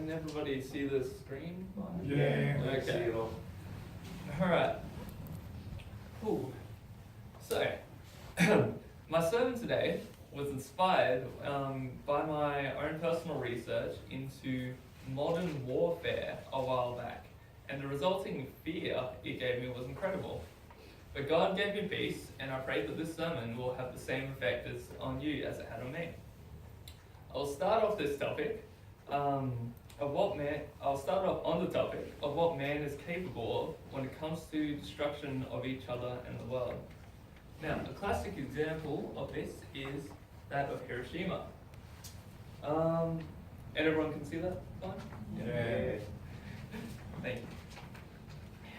Can everybody see the screen? Yeah. Okay. See it all. Alright. Cool. So, my sermon today was inspired by my own personal research into modern warfare a while back, and the resulting fear it gave me was incredible. But God gave me peace, and I pray that this sermon will have the same effect on you as it had on me. I'll start off this topic I'll start off on the topic of what man is capable of when it comes to destruction of each other and the world. Now, a classic example of this is that of Hiroshima. And everyone can see that fine? Yeah. Thank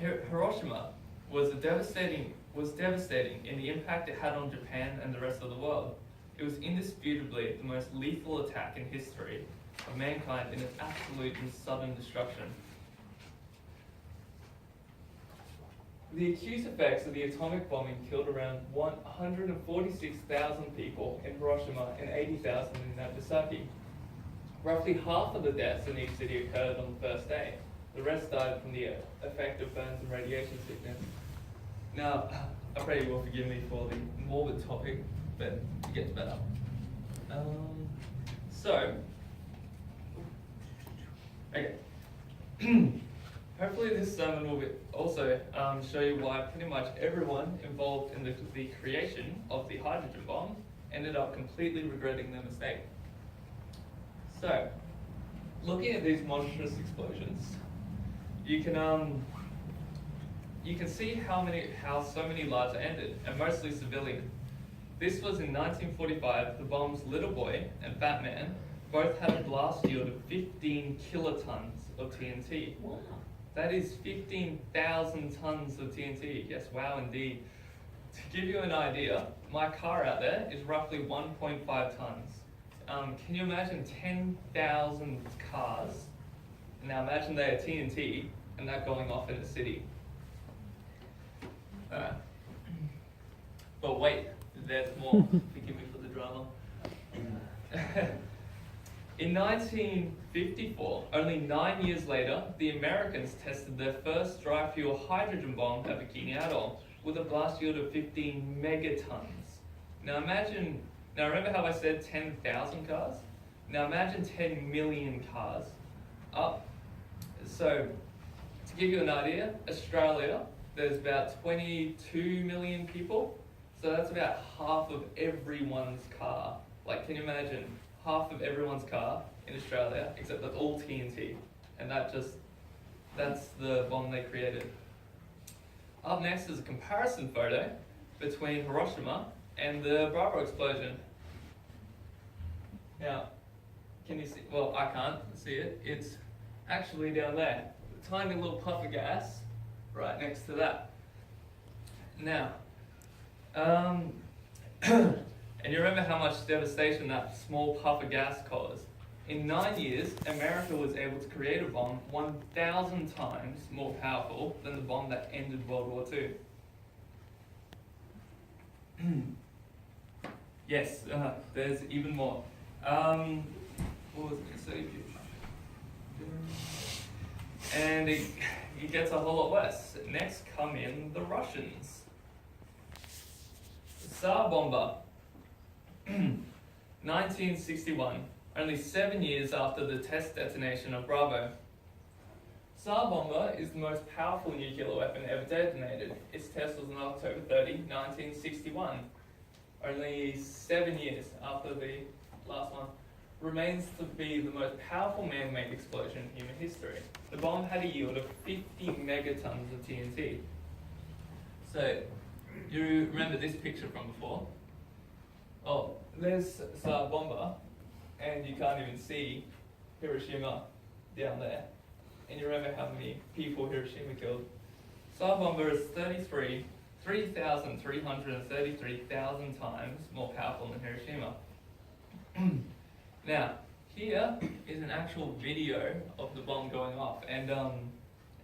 you. Hiroshima was devastating in the impact it had on Japan and the rest of the world. It was indisputably the most lethal attack in history of mankind in its absolute and sudden destruction. The acute effects of the atomic bombing killed around 146,000 people in Hiroshima and 80,000 in Nagasaki. Roughly half of the deaths in each city occurred on the first day. The rest died from the effect of burns and radiation sickness. Now, I pray you will forgive me for the morbid topic, but it gets better. Okay. Hopefully this sermon will also show you why pretty much everyone involved in the creation of the hydrogen bomb ended up completely regretting their mistake. So, looking at these monstrous explosions, you can see how so many lives are ended, and mostly civilian. This was in 1945. The bomb's Little Boy and Fat Man both had a blast yield of 15 kilotons of TNT. Wow. That is 15,000 tons of TNT. Yes, wow indeed. To give you an idea, my car out there is roughly 1.5 tons. Can you imagine 10,000 cars? Now imagine they are TNT and that going off in a city. But wait, there's more. Forgive me for the drama. In 1954, only 9 years later, the Americans tested their first dry-fuel hydrogen bomb at Bikini Atoll with a blast yield of 15 megatons. Now remember how I said 10,000 cars? Now imagine 10 million cars. So, to give you an idea, Australia, there's about 22 million people. So that's about half of everyone's car. Like, can you imagine? Half of everyone's car in Australia, except that's all TNT. And that's the bomb they created. Up next is a comparison photo between Hiroshima and the Bravo explosion. Now, can you see? Well, I can't see it. It's actually down there. A tiny little puff of gas right next to that. Now, and you remember how much devastation that small puff of gas caused. In 9 years, America was able to create a bomb 1,000 times more powerful than the bomb that ended World War II. Yes, there's even more. What was I going to say? And it gets a whole lot worse. Next come in the Russians. Tsar Bomba. 1961, only 7 years after the test detonation of Bravo. Tsar Bomba is the most powerful nuclear weapon ever detonated. Its test was on October 30, 1961. Only 7 years after the last one. Remains to be the most powerful man-made explosion in human history. The bomb had a yield of 50 megatons of TNT. So, you remember this picture from before? Oh, there's Tsar Bomba, and you can't even see Hiroshima down there. And you remember how many people Hiroshima killed? Tsar Bomba is 3,333,000 times more powerful than Hiroshima. Now, here is an actual video of the bomb going off, and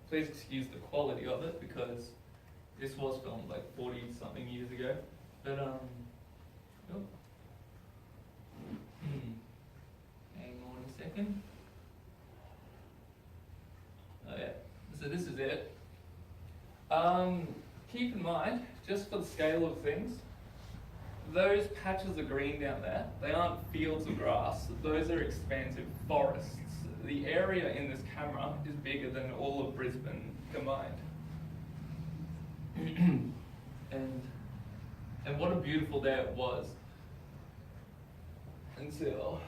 please excuse the quality of it because this was filmed like 40-something years ago. But oh. Hang on a second. Oh yeah. So this is it. Keep in mind, just for the scale of things, those patches of green down there, they aren't fields of grass. Those are expansive forests. The area in this camera is bigger than all of Brisbane combined. and what a beautiful day it was. Until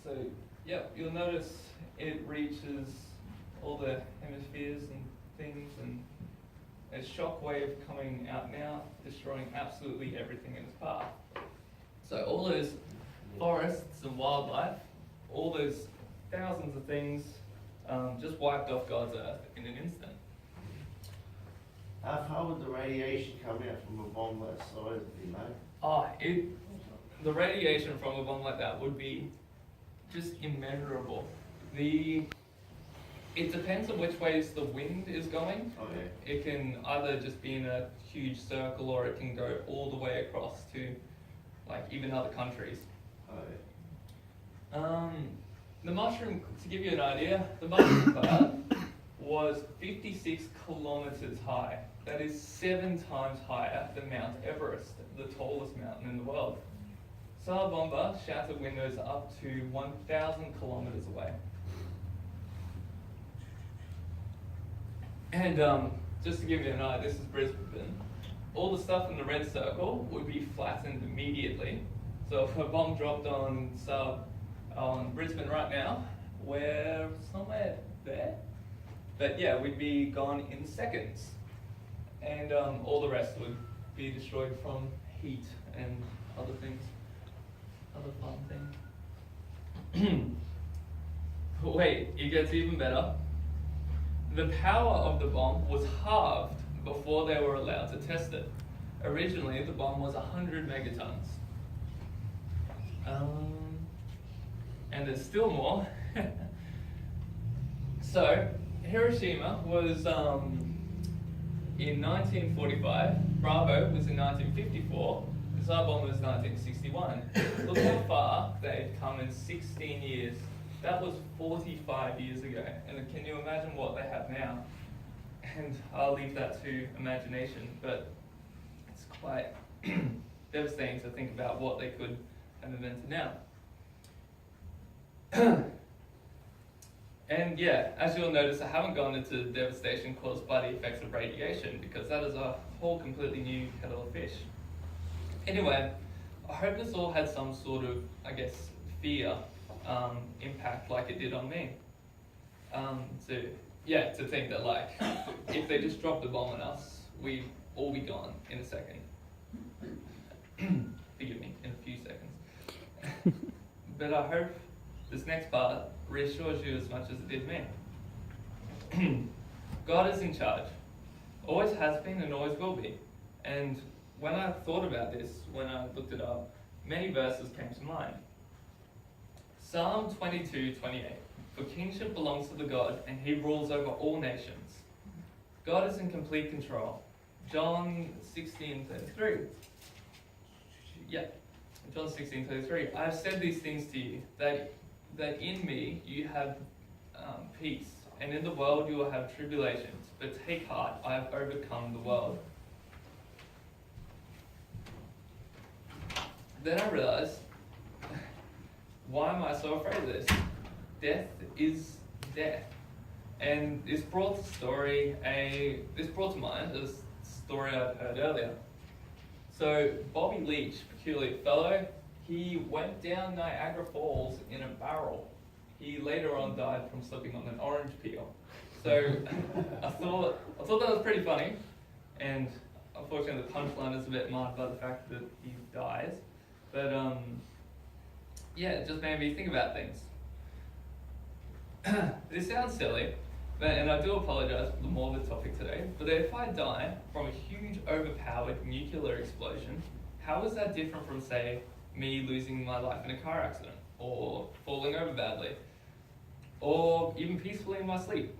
so yep, you'll notice it reaches all the hemispheres and things, and a shockwave coming out now, destroying absolutely everything in its path. So all those forests and wildlife, all those thousands of things, just wiped off God's earth in an instant. How far would the radiation come out from a bomb that size, do you know? The radiation from a bomb like that would be just immeasurable. It depends on which ways the wind is going. Okay. It can either just be in a huge circle, or it can go all the way across to like even other countries. Okay. The mushroom, to give you an idea, the mushroom cloud was 56 kilometers high. That is 7 times higher than Mount Everest, the tallest mountain in the world. Tsar Bomba shattered windows up to 1,000 kilometers away. And just to give you an idea, this is Brisbane. All the stuff in the red circle would be flattened immediately. So if a bomb dropped on Brisbane right now, we're somewhere there. But yeah, we'd be gone in seconds. And all the rest would be destroyed from heat and other things, other fun things. But wait, it gets even better. The power of the bomb was halved before they were allowed to test it. Originally, the bomb was 100 megatons. And there's still more. So, Hiroshima was in 1945, Bravo was in 1954, the Tsar Bomba was 1961. Look how far they've come in 16 years. That was 45 years ago, and can you imagine what they have now? And I'll leave that to imagination, but it's quite devastating to think about what they could have invented now. And yeah, as you'll notice, I haven't gone into the devastation caused by the effects of radiation, because that is a whole completely new kettle of fish. Anyway, I hope this all had some sort of, I guess, fear impact like it did on me. To think that like, if they just dropped a bomb on us, we'd all be gone in a second. Forgive me, in a few seconds. But I hope this next part reassures you as much as it did me. God is in charge. Always has been and always will be. And when I thought about this, when I looked it up, many verses came to mind. Psalm 22:28. For kingship belongs to the God, and he rules over all nations. God is in complete control. John 16:33. Yeah, John 16:33. I have said these things to you, that in me you have peace, and in the world you will have tribulations. But take heart, I have overcome the world. Then I realized, why am I so afraid of this? Death is death. And this brought to mind a story I'd heard earlier. So Bobby Leach, peculiar fellow, he went down Niagara Falls in a barrel. He later on died from slipping on an orange peel. So I thought that was pretty funny, and unfortunately the punchline is a bit marred by the fact that he dies. But it just made me think about things. This sounds silly, and I do apologize for the morbid topic today, but if I die from a huge overpowered nuclear explosion, how is that different from, say, me losing my life in a car accident, or falling over badly, or even peacefully in my sleep?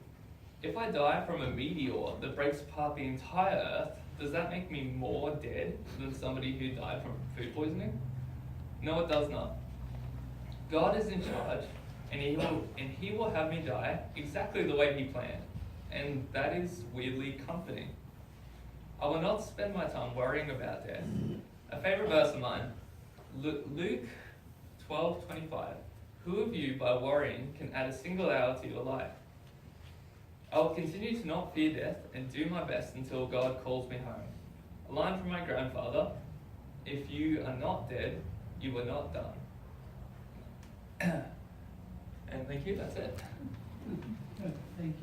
If I die from a meteor that breaks apart the entire Earth, does that make me more dead than somebody who died from food poisoning? No, it does not. God is in charge, and he will have me die exactly the way he planned. And that is weirdly comforting. I will not spend my time worrying about death. A favourite verse of mine, Luke 12:25. Who of you, by worrying, can add a single hour to your life? I will continue to not fear death and do my best until God calls me home. A line from my grandfather, if you are not dead, you are not done. And thank you, that's it. Thank